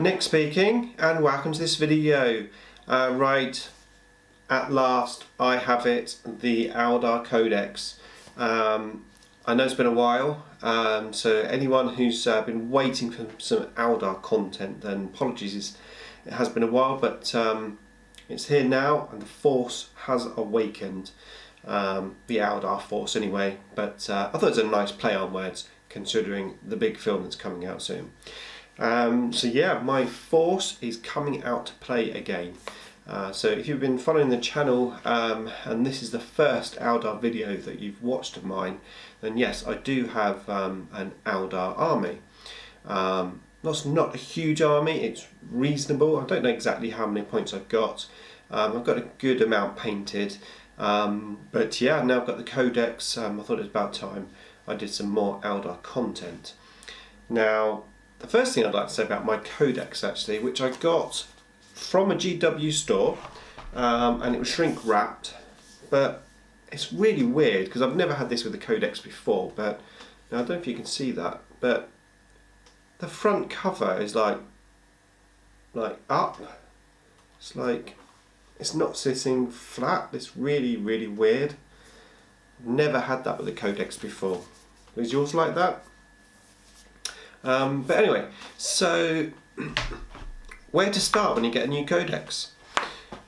Nick speaking, and welcome to this video. Right, at last I have it, the Eldar Codex. I know it's been a while, so anyone who's been waiting for some Eldar content, then apologies, it has been a while, but it's here now and the Force has awakened. The Eldar Force anyway, but I thought it was a nice play on words considering the big film that's coming out soon. So yeah, my Force is coming out to play again. So if you've been following the channel and this is the first Eldar video that you've watched of mine, then yes, I do have an Eldar army. That's not a huge army, it's reasonable. I don't know exactly how many points I've got. I've got a good amount painted, but yeah, now I've got the Codex. I thought it was about time I did some more Eldar content. Now, the first thing I'd like to say about my Codex actually, which I got from a GW store, and it was shrink wrapped, but it's really weird because I've never had this with the Codex before, but now I don't know if you can see that, but the front cover is like up. It's like it's not sitting flat. It's really weird. Never had that with the Codex before. Is yours like that? But anyway, so where to start when you get a new Codex?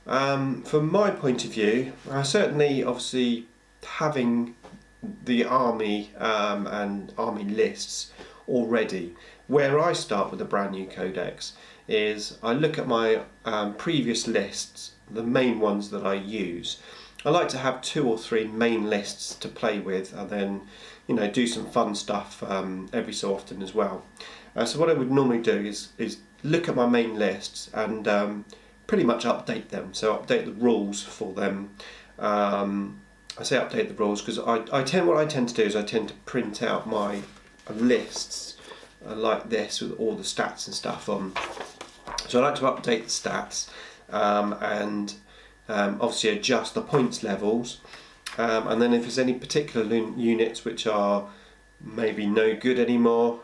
From my point of view, certainly obviously having the army and army lists already, where I start with a brand new Codex is I look at my previous lists, the main ones that I use. I like to have 2 or 3 main lists to play with, and then do some fun stuff every so often as well. So what I would normally do is look at my main lists and pretty much update them. So update the rules for them. I say update the rules because what I tend to do is I tend to print out my lists like this with all the stats and stuff on. So I like to update the stats and obviously adjust the points levels, and then if there's any particular units which are maybe no good anymore,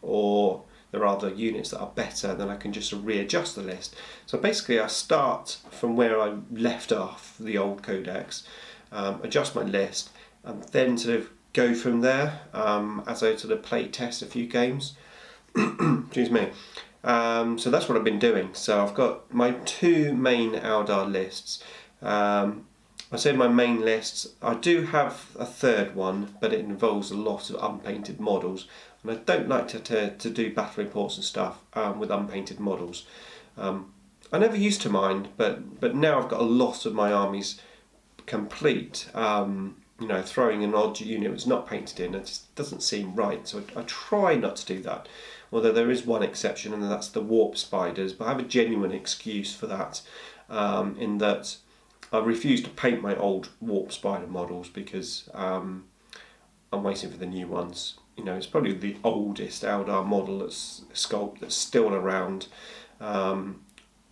or there are other units that are better, then I can just readjust the list. So basically I start from where I left off the old Codex, adjust my list, and then sort of go from there as I sort of play test a few games. Excuse me. So that's what I've been doing. So I've got my 2 main Eldar lists. I say my main lists. I do have a third one, but it involves a lot of unpainted models, and I don't like to do battle reports and stuff with unpainted models. I never used to mind, but now I've got a lot of my armies complete. Throwing an odd unit that's not painted in, it just doesn't seem right. So I try not to do that. Although there is one exception, and that's the warp spiders, but I have a genuine excuse for that, in that I refuse to paint my old warp spider models because I'm waiting for the new ones. It's probably the oldest Eldar model that's sculpt that's still around, and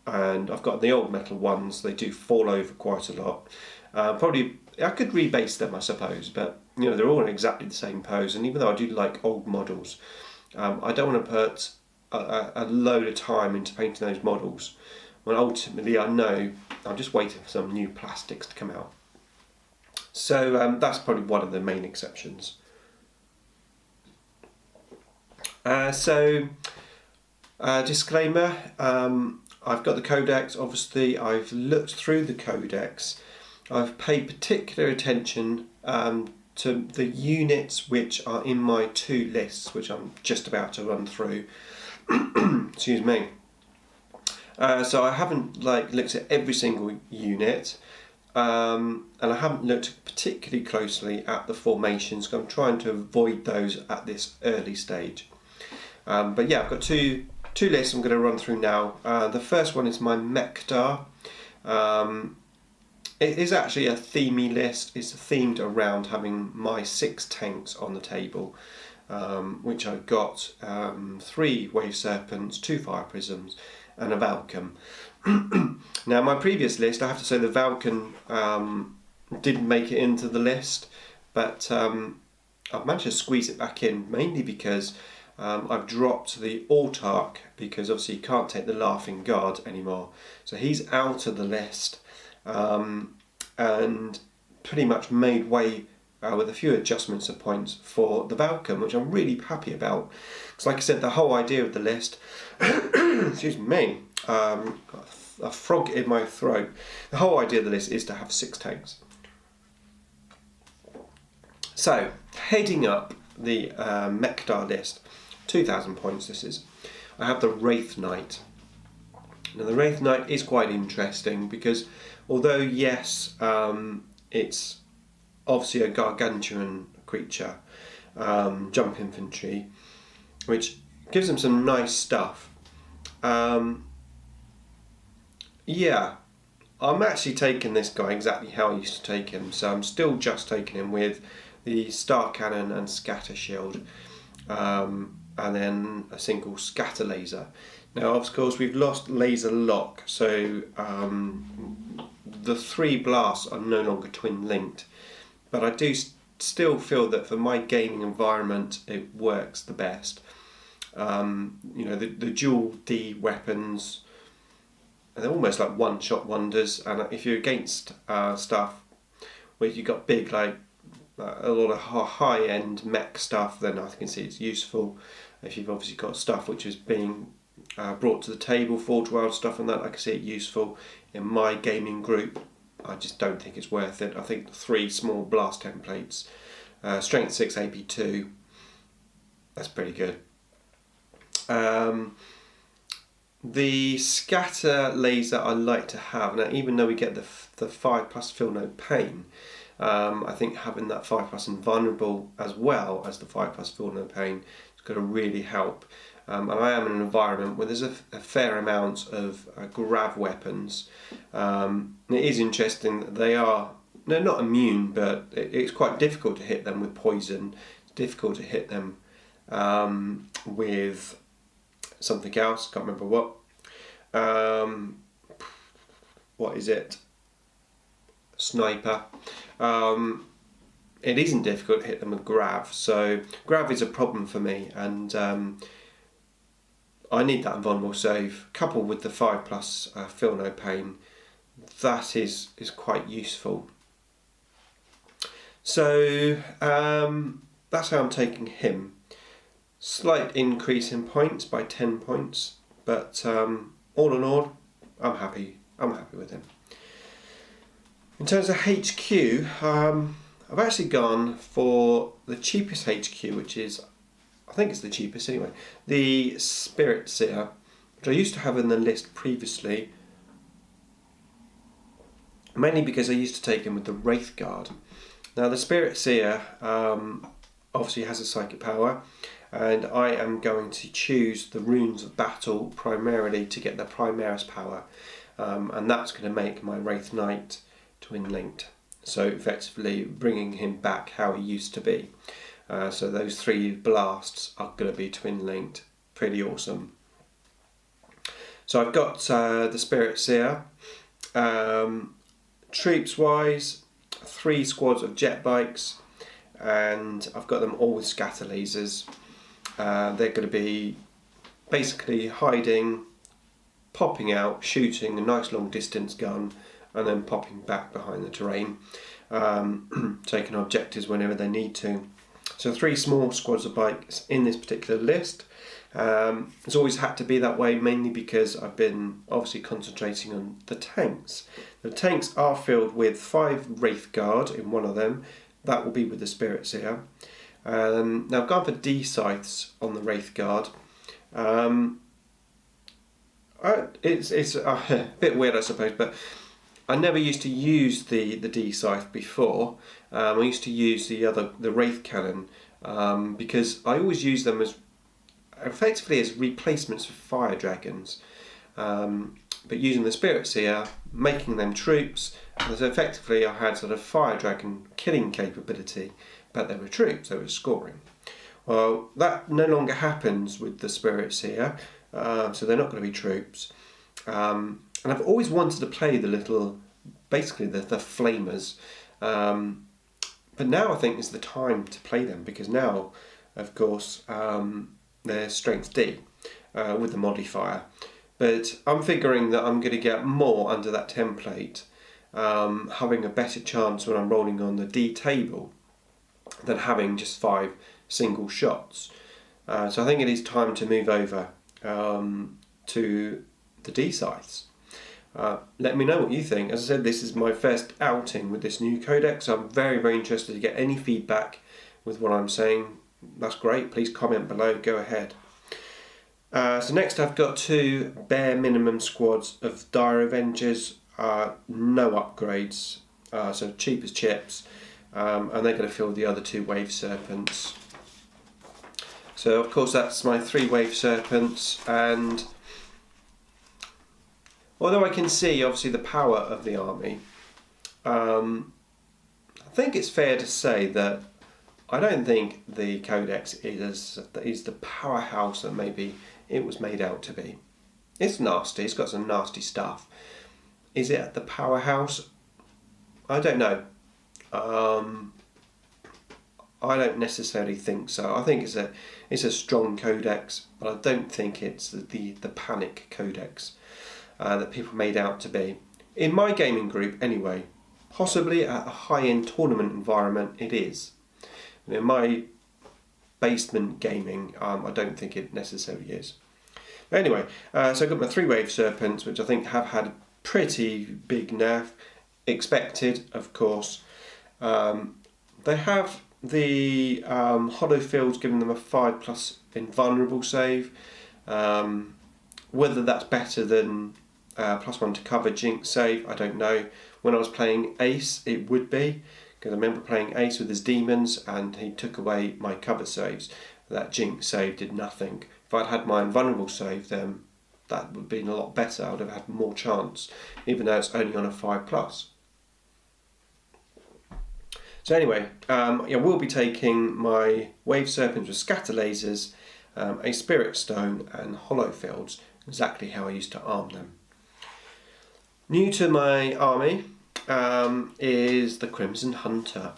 I've got the old metal ones. They do fall over quite a lot. Probably I could rebase them, I suppose, but they're all in exactly the same pose, and even though I do like old models, I don't want to put a load of time into painting those models when ultimately I know I'm just waiting for some new plastics to come out. So that's probably one of the main exceptions. Disclaimer, I've got the Codex. Obviously I've looked through the Codex. I've paid particular attention to the units which are in my 2 lists, which I'm just about to run through. Excuse me. So I haven't looked at every single unit, and I haven't looked particularly closely at the formations, because I'm trying to avoid those at this early stage. But yeah, I've got two lists I'm going to run through now. The first one is my Mechdar. It is actually a themey list. It's themed around having my 6 tanks on the table, which I've got 3 wave serpents, 2 fire prisms, and a Valken. Now, my previous list, I have to say the Valken didn't make it into the list, but I've managed to squeeze it back in, mainly because I've dropped the Autarch because obviously you can't take the Laughing God anymore. So he's out of the list, and pretty much made way with a few adjustments of points for the Valken, which I'm really happy about. Because like I said, the whole idea of the list, excuse me, got a frog in my throat. The whole idea of the list is to have 6 tanks. So, heading up the Mechdar list, 2,000 points this is, I have the Wraith Knight. Now the Wraith Knight is quite interesting because although yes, it's obviously a gargantuan creature, jump infantry, which gives them some nice stuff. Yeah, I'm actually taking this guy exactly how I used to take him, so I'm still just taking him with the Star Cannon and Scatter Shield, and then a single Scatter Laser. Now of course we've lost Laser Lock, so the 3 blasts are no longer twin linked, but I do still feel that for my gaming environment it works the best. You know, the dual D weapons, they're almost like one-shot wonders, and if you're against stuff where you've got big, like a lot of high-end mech stuff, then I can see it's useful. If you've obviously got stuff which is being brought to the table, Forge World stuff and that, I can see it useful. In my gaming group, I just don't think it's worth it. I think 3 small blast templates, strength 6 AP 2, that's pretty good. The Scatter Laser I like to have. Now even though we get the 5+ Feel No Pain, I think having that 5+ Invulnerable as well as the 5+ Feel No Pain is going to really help. And I am in an environment where there's a fair amount of grav weapons. It is interesting that they're not immune, but it's quite difficult to hit them with poison. It's difficult to hit them with something else, can't remember what. What is it? Sniper. It isn't difficult to hit them with grav, so grav is a problem for me, and I need that invulnerable save coupled with the 5+ Feel No Pain. That is quite useful. So that's how I'm taking him. Slight increase in points by 10 points, but all in all, I'm happy with him. In terms of HQ, I've actually gone for the cheapest HQ, which is, I think it's the cheapest anyway, the Spirit Seer, which I used to have in the list previously, mainly because I used to take him with the Wraith Guard. Now the Spirit Seer obviously has a psychic power, and I am going to choose the Runes of Battle primarily to get the Primaris power, and that's going to make my Wraith Knight twin linked, so effectively bringing him back how he used to be. So those 3 blasts are going to be twin linked, pretty awesome. So I've got the Spirit Seer. Troops wise, 3 squads of jet bikes, and I've got them all with scatter lasers. They're going to be basically hiding, popping out, shooting a nice long distance gun, and then popping back behind the terrain, taking objectives whenever they need to. So 3 small squads of bikes in this particular list. It's always had to be that way, mainly because I've been obviously concentrating on the tanks. The tanks are filled with 5 Wraith Guard in one of them. That will be with the Spirit Seer. Now I've gone for D-Scythes on the Wraith Guard. It's a bit weird, I suppose, but I never used to use the D-Scythe before. I used to use the Wraith Cannon because I always use them as effectively as replacements for Fire Dragons. But using the Spirit Seer, making them troops, so effectively I had sort of Fire Dragon killing capability, but they were troops, they were scoring. Well, that no longer happens with the Spirit Seer, so they're not going to be troops. And I've always wanted to play the little, basically the flamers, but now I think is the time to play them, because now, of course, their strength D with the modifier. But I'm figuring that I'm going to get more under that template, having a better chance when I'm rolling on the D table than having just 5 single shots. So I think it is time to move over to the D sides. Let me know what you think. As I said, this is my first outing with this new codex, so I'm very, very interested to get any feedback with what I'm saying. That's great. Please comment below. Go ahead. So next I've got 2 bare minimum squads of Dire Avengers, no upgrades, so cheap as chips, and they're going to fill the other 2 Wave Serpents. So of course that's my 3 Wave Serpents, and although I can see obviously the power of the army, I think it's fair to say that I don't think the Codex is the powerhouse that maybe it was made out to be. It's nasty, it's got some nasty stuff. Is it the powerhouse? I don't know. I don't necessarily think so. I think it's a strong codex, but I don't think it's the panic codex that people made out to be. In my gaming group anyway, possibly at a high-end tournament environment it is. In my basement gaming, I don't think it necessarily is. But anyway, so I've got my 3 Wave Serpents, which I think have had a pretty big nerf, expected of course. They have the Hollow Fields giving them a 5+ invulnerable save. Whether that's better than +1 to cover Jinx save, I don't know. When I was playing Ace, it would be, because I remember playing Ace with his demons and he took away my cover saves. That Jinx save did nothing. If I'd had my invulnerable save, then that would have been a lot better. I would have had more chance, even though it's only on a 5+. So anyway, we'll be taking my Wave Serpents with Scatter Lasers, a Spirit Stone and Hollow Fields, exactly how I used to arm them. New to my army is the Crimson Hunter.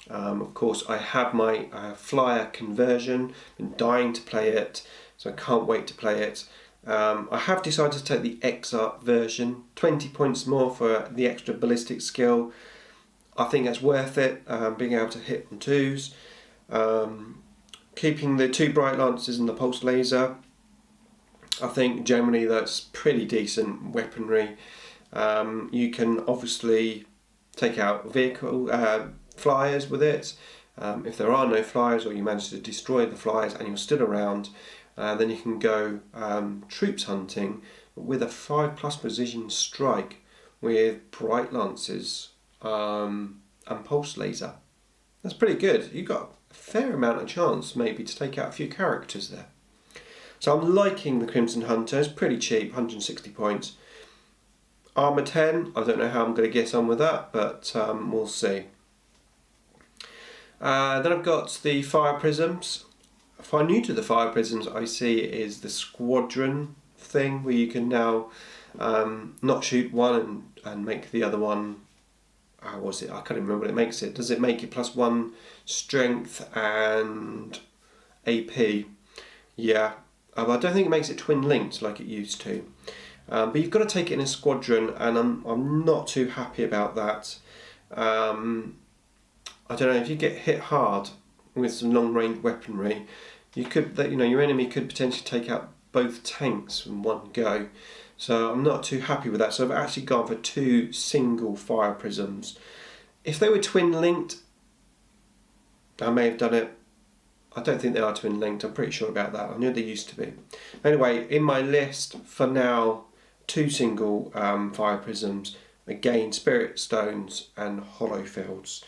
Of course I have my flyer conversion, been dying to play it, so I can't wait to play it. I have decided to take the X-Art version, 20 points more for the extra ballistic skill. I think that's worth it, being able to hit on 2s. Keeping the 2 Bright Lances and the Pulse Laser, I think generally that's pretty decent weaponry. You can obviously take out vehicle flyers with it. If there are no flyers, or you manage to destroy the flyers and you're still around, then you can go troops hunting with a 5+ precision strike with Bright Lances and Pulse Laser. That's pretty good. You've got a fair amount of chance maybe to take out a few characters there. So I'm liking the Crimson Hunter. It's pretty cheap, 160 points. Armour 10, I don't know how I'm going to get on with that, but we'll see. Then I've got the Fire Prisms. If I'm new to the Fire Prisms, I see it is the Squadron thing, where you can now not shoot one and make the other one, what was it? I can't even remember what it makes it. Does it make it +1 strength and AP? Yeah, I don't think it makes it twin linked like it used to. But you've got to take it in a squadron, and I'm not too happy about that. I don't know, if you get hit hard with some long range weaponry, you could, your enemy could potentially take out both tanks from one go. So I'm not too happy with that. So I've actually gone for 2 single Fire Prisms. If they were twin linked, I may have done it. I don't think they are twin linked. I'm pretty sure about that. I knew they used to be. Anyway, in my list for now, 2 single Fire Prisms. Again, Spirit Stones and Hollow Fields.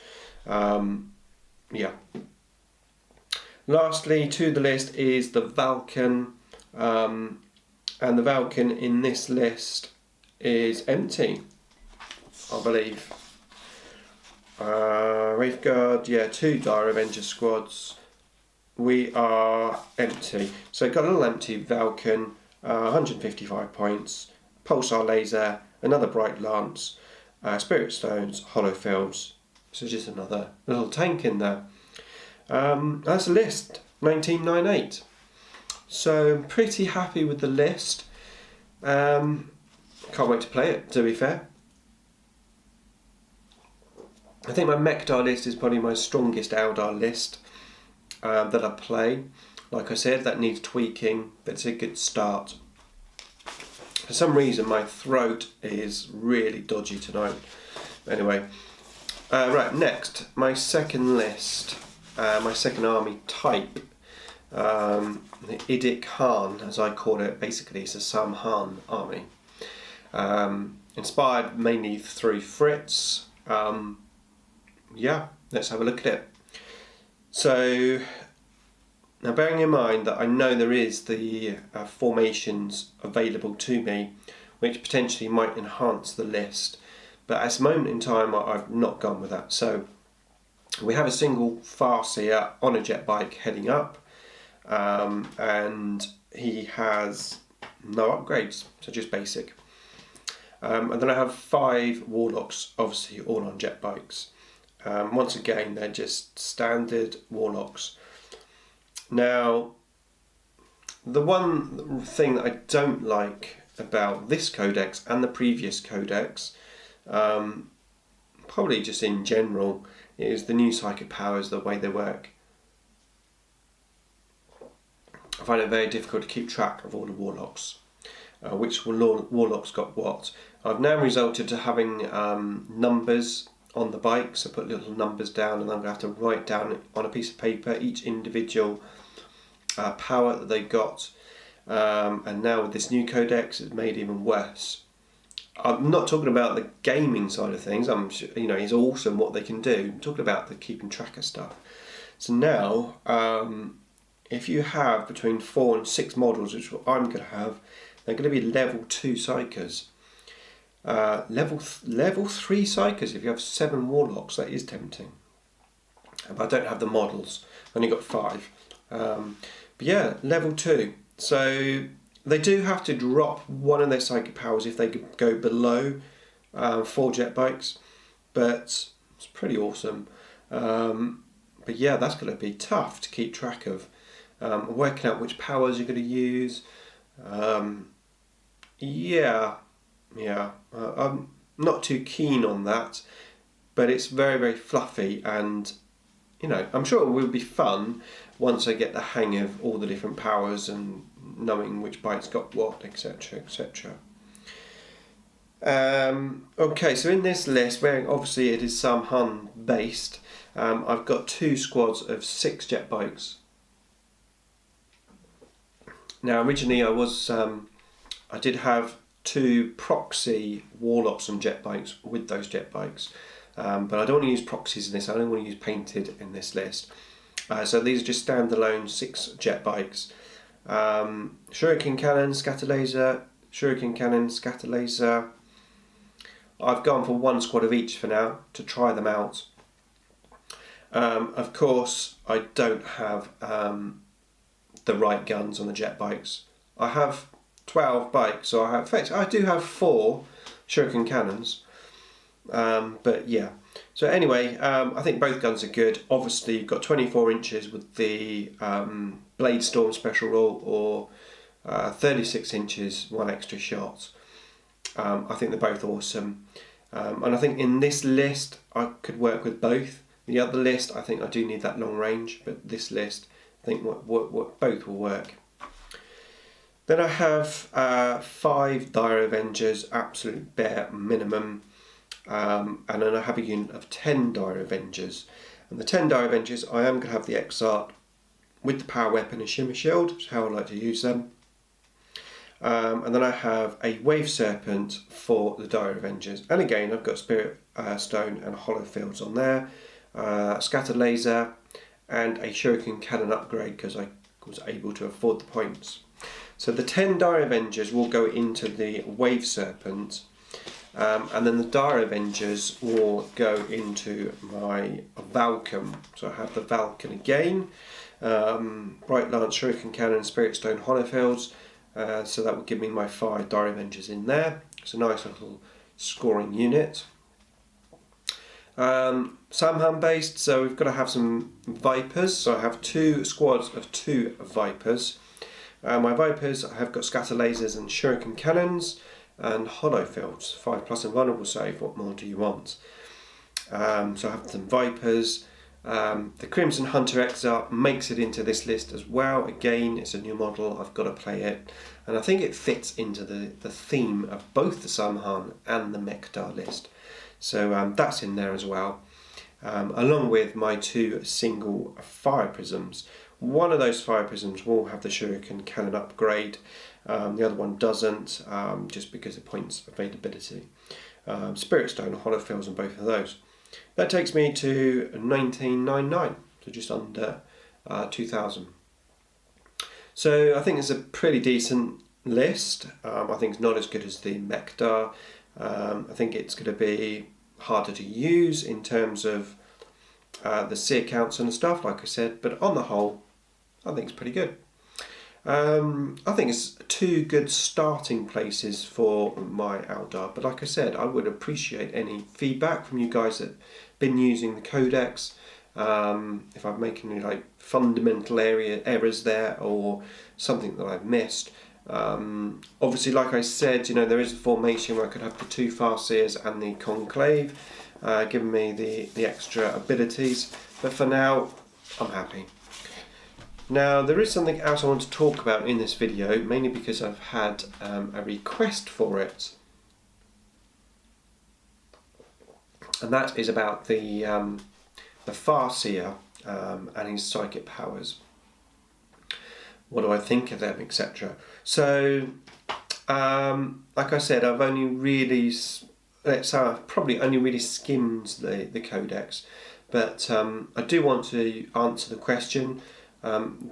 Yeah. Lastly, to the list is the Vulcan. And the Vulcan in this list is empty, I believe. We've got 2 Dire Avenger squads. We are empty. So got a little empty Vulcan, 155 points, Pulsar Laser, another Bright Lance, Spirit Stones, Hollow Fields. So just another little tank in there. That's a list, 1998. So I'm pretty happy with the list. Can't wait to play it, to be fair. I think my Mechdar list is probably my strongest Eldar list that I play. Like I said, that needs tweaking, but it's a good start. For some reason my throat is really dodgy tonight. Anyway, right, next, my second list, my second army type, the IDICBeer, as I call it. Basically it's a Saim-Hann army. Inspired mainly through Fritz. Yeah, let's have a look at it. So, now bearing in mind that I know there is the formations available to me, which potentially might enhance the list, but at this moment in time I've not gone with that. So we have a single Farseer on a jet bike heading up, and he has no upgrades, so just basic. And then I have 5 warlocks, obviously all on jet bikes. Once again, they're just standard warlocks. Now, the one thing that I don't like about this codex and the previous codex, probably just in general, is the new psychic powers, the way they work. I find it very difficult to keep track of all the warlocks. Which warlocks got what. I've now resulted to having numbers on the bike, so put little numbers down, and I'm going to have to write down on a piece of paper each individual power that they got. And now with this new codex, it's made even worse. I'm not talking about the gaming side of things. It's awesome what they can do. I'm talking about the keeping track of stuff. So now, if you have between 4 and 6 models, which is what I'm going to have, they're going to be level 2 psychers. Level 3 psychers if you have 7 warlocks. That is tempting. But I don't have the models. I've only got 5. But yeah, level 2. So they do have to drop one of their psychic powers if they go below 4 jet bikes. But it's pretty awesome. But yeah, that's going to be tough to keep track of. Working out which powers you're going to use. I'm not too keen on that, but it's very, very fluffy, and I'm sure it will be fun once I get the hang of all the different powers and knowing which bike's got what, etc, etc. Okay, so in this list, where obviously it is Saim-Hann based, I've got 2 squads of 6 jet bikes. Now originally I did have 2 proxy warlocks on jet bikes with those jet bikes, but I don't want to use proxies in this. I don't want to use painted in this list. So these are just standalone 6 jet bikes. Shuriken cannon, scatter laser, shuriken cannon, scatter laser. I've gone for 1 squad of each for now to try them out. Of course, I don't have the right guns on the jet bikes. I have 12 bikes, so I do have 4 shuriken cannons, but yeah. So anyway, I think both guns are good. Obviously you've got 24 inches with the Blade Storm special roll, or 36 inches, 1 extra shot. I think they're both awesome, and I think in this list I could work with both. The other list I think I do need that long range, but this list I think both will work. Then I have 5 Dire Avengers, absolute bare minimum, and then I have a unit of 10 Dire Avengers. And the 10 Dire Avengers, I am going to have the X-Art with the Power Weapon and Shimmer Shield, which is how I like to use them. And then I have a Wave Serpent for the Dire Avengers. And again, I've got Spirit Stone and Hollow Fields on there, Scatter Laser, and a Shuriken Cannon upgrade because I was able to afford the points. So the 10 Dire Avengers will go into the Wave Serpent, and then the Dire Avengers will go into my Valken. So I have the Valken again, Bright Lance, Shuriken Cannon, Spirit Stone, Hollow Fields, so that will give me my 5 Dire Avengers in there. It's a nice little scoring unit. Saim-Hann based, so we've got to have some Vipers, so I have 2 squads of 2 Vipers. My Vipers have got scatter lasers and shuriken cannons and hollow fields, 5+ invulnerable save. What more do you want? So I have some Vipers. The Crimson Hunter Exarch makes it into this list as well. Again, it's a new model, I've got to play it, and I think it fits into the theme of both the Saim-Hann and the Mechdar list. So that's in there as well, along with my 2 single fire prisms. One of those fire prisms will have the shuriken cannon upgrade, the other one doesn't, just because of points availability. Spirit Stone, hollow fields on both of those. That takes me to 1999, so just under 2000. So I think it's a pretty decent list. I think it's not as good as the Mechdar. I think it's going to be harder to use in terms of the seer counts and stuff, like I said, but on the whole, I think it's pretty good. I think it's 2 good starting places for my Eldar, but like I said, I would appreciate any feedback from you guys that have been using the Codex. If I'm making any like fundamental errors there or something that I've missed. Obviously, like I said, there is a formation where I could have the 2 Farseers and the Conclave, giving me the extra abilities, but for now, I'm happy. Now, there is something else I want to talk about in this video, mainly because I've had a request for it. And that is about the Farseer and his psychic powers. What do I think of them, etc. So, like I said, I've only really, I've probably only really skimmed the Codex, but I do want to answer the question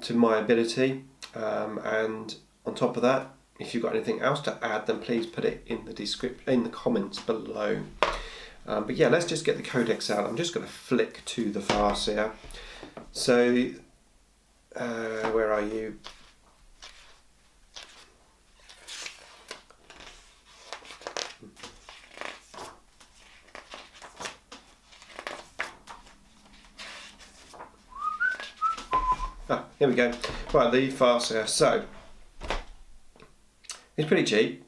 to my ability, and on top of that, if you've got anything else to add, then please put it in the comments below. But yeah, let's just get the Codex out. I'm just going to flick to the Farseer. So, where are you? Here we go. Right, the Farseer. So, it's pretty cheap,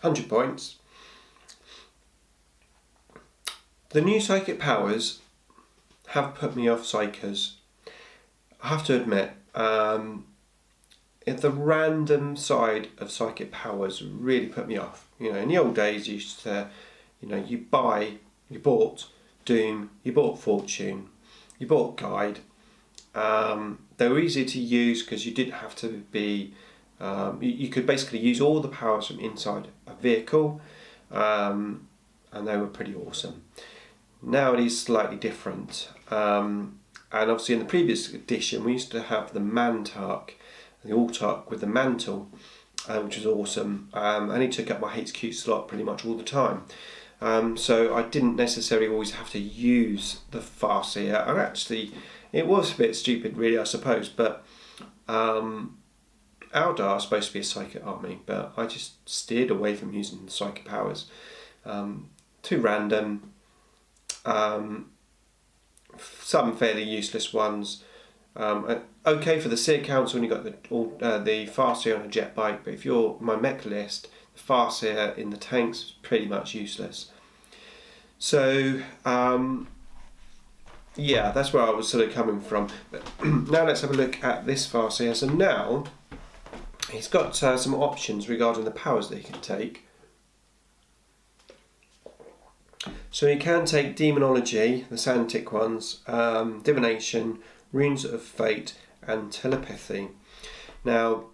100 points. The new psychic powers have put me off Psychers. I have to admit, the random side of psychic powers really put me off. In the old days, you used to, you bought Doom, you bought Fortune, you bought Guide. They were easy to use because you didn't have to be, you could basically use all the powers from inside a vehicle, and they were pretty awesome. Now it is slightly different, and obviously in the previous edition we used to have the Mantark, the Autark with the mantle, which was awesome, and he took up my HQ slot pretty much all the time. So I didn't necessarily always have to use the Farseer, and actually it was a bit stupid really, I suppose, but Eldar is supposed to be a psychic army, but I just steered away from using the psychic powers. Too random, some fairly useless ones. Okay for the Seer Council when you got the Farseer on a jet bike, but if you're my mech list, the Farseer in the tanks is pretty much useless. So yeah, that's where I was sort of coming from. But now let's have a look at this Farseer. So now he's got some options regarding the powers that he can take. So he can take Demonology, the Santic ones, Divination, Runes of Fate, and Telepathy. Now,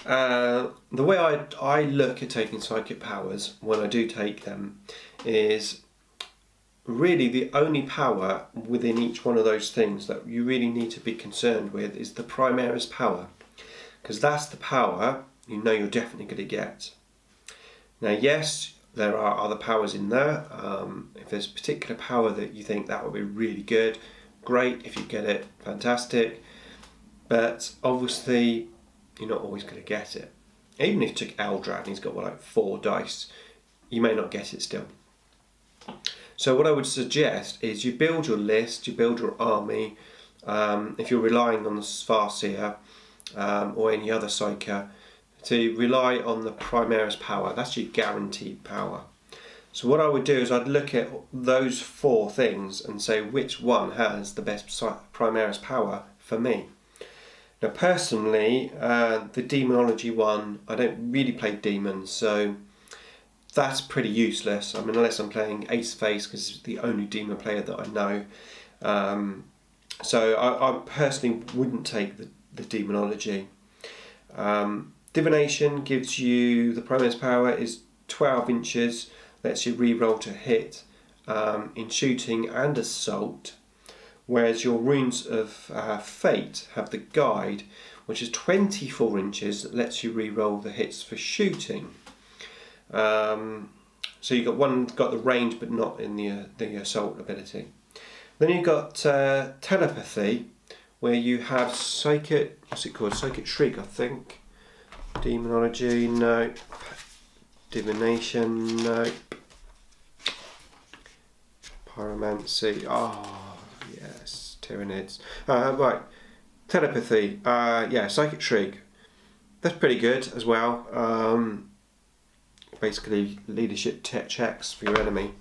the way I look at taking psychic powers when I do take them is really the only power within each one of those things that you really need to be concerned with is the Primaris power, because that's the power you're definitely going to get. Now, yes, there are other powers in there. If there's a particular power that you think that would be really good, great. If you get it, fantastic. But obviously, you're not always going to get it. Even if you took Eldar and he's got like 4 dice, you may not get it still. So what I would suggest is you build your list, you build your army. If you're relying on the Farseer, or any other Psyker to rely on the Primaris power. That's your guaranteed power. So what I would do is I'd look at those 4 things and say which one has the best Primaris power for me. Now personally, the Demonology one, I don't really play demons, so that's pretty useless. I mean, unless I'm playing Ace Face, because it's the only demon player that I know. So I personally wouldn't take the Demonology. Divination gives you, the Primaris power is 12 inches, lets you re-roll to hit in shooting and assault, whereas your Runes of Fate have the guide, which is 24 inches, that lets you re-roll the hits for shooting. So you've got the range but not in the assault ability. Then you've got telepathy, where you have psychic, what's it called? Psychic Shriek, I think. Demonology, no. Divination, no. Pyromancy, oh yes, Tyranids. Right, telepathy, yeah, Psychic Shriek. That's pretty good as well. Basically leadership checks for your enemy.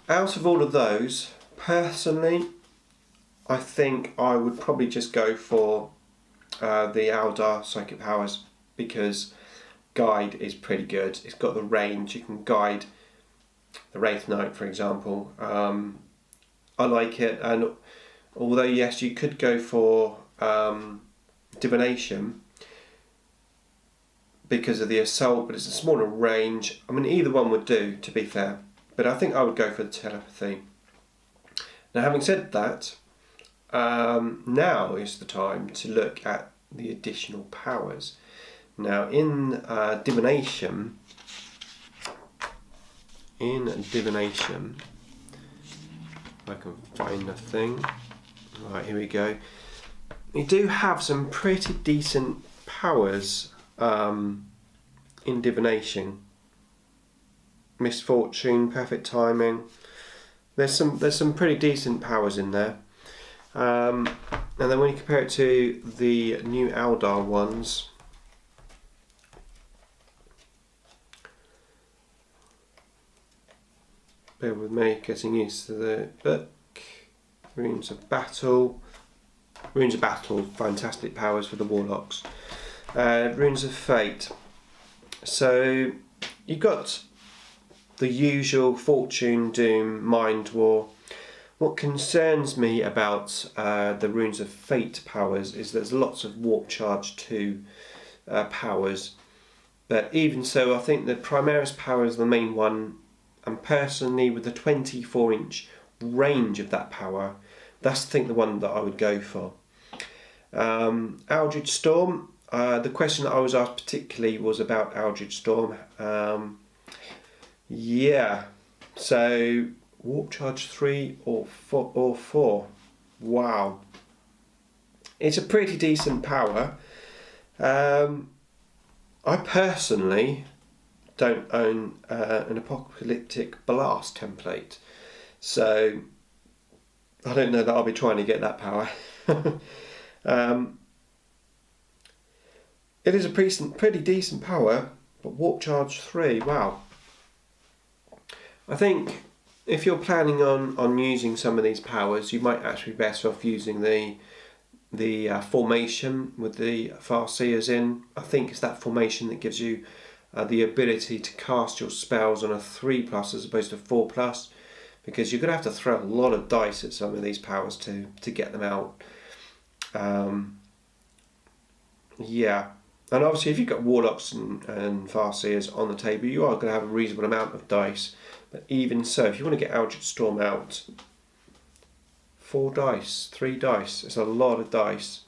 Out of all of those, personally, I think I would probably just go for the Eldar Psychic Powers, because guide is pretty good. It's got the range, you can guide the Wraith Knight, for example. I like it, and although yes, you could go for Divination because of the assault, but it's a smaller range. I mean, either one would do, to be fair, but I think I would go for the telepathy. Now, having said that, now is the time to look at the additional powers. Now, in Divination, if I can find a thing. Right, here we go. We do have some pretty decent powers in Divination. Misfortune, Perfect Timing. There's some pretty decent powers in there. And then when you compare it to the new Eldar ones, bear with me, getting used to the book. Runes of Battle. Runes of Battle, fantastic powers for the Warlocks. Runes of Fate. So you've got the usual Fortune, Doom, Mind War. What concerns me about the Runes of Fate powers is there's lots of Warp Charge 2 powers, but even so, I think the Primaris power is the main one, and personally with the 24-inch range of that power, that's I think the one that I would go for. Eldritch Storm, the question that I was asked particularly was about Eldritch Storm. Yeah, so Warp Charge 3 or 4. Wow. It's a pretty decent power. I personally don't own an Apocalyptic Blast template, so I don't know that I'll be trying to get that power. It is a pretty decent power, but Warp Charge 3, wow. I think if you're planning on using some of these powers, you might actually be best off using the formation with the Farseers in. I think it's that formation that gives you the ability to cast your spells on a 3+ as opposed to 4+, because you're going to have to throw a lot of dice at some of these powers to get them out. Yeah, and obviously if you've got Warlocks and Farseers on the table, you are going to have a reasonable amount of dice. But even so, if you want to get Eldritch Storm out, 4 dice, 3 dice, it's a lot of dice.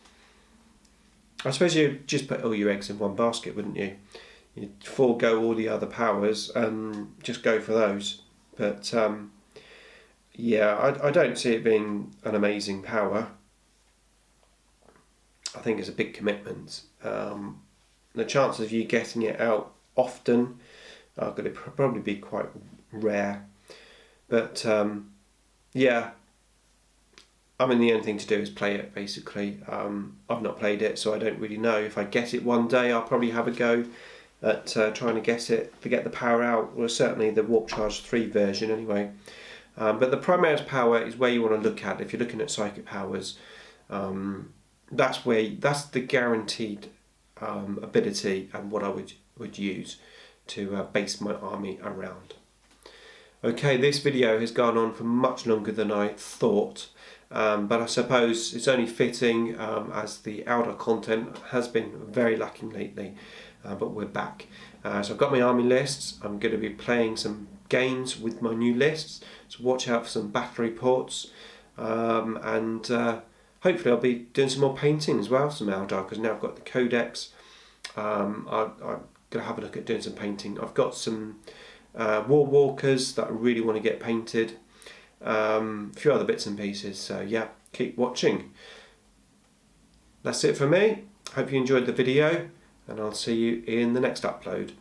I suppose you'd just put all your eggs in one basket, wouldn't you? You'd forego all the other powers and just go for those. But yeah, I don't see it being an amazing power. I think it's a big commitment. The chances of you getting it out often are going to probably be quite rare. But yeah, I mean, the only thing to do is play it, basically. I've not played it, so I don't really know. If I get it one day, I'll probably have a go at trying to get the power out. Well, certainly the Warp Charge 3 version anyway. But the Primaris power is where you want to look at if you're looking at psychic powers. That's the guaranteed ability and what I would use to base my army around. Okay, this video has gone on for much longer than I thought, but I suppose it's only fitting as the Eldar content has been very lacking lately, but we're back. So I've got my army lists. I'm going to be playing some games with my new lists, so watch out for some battle reports, and hopefully I'll be doing some more painting as well, some Eldar, because now I've got the Codex. I'm going to have a look at doing some painting. I've got some War Walkers that I really want to get painted, a few other bits and pieces, so yeah, keep watching. That's it for me. Hope you enjoyed the video, and I'll see you in the next upload.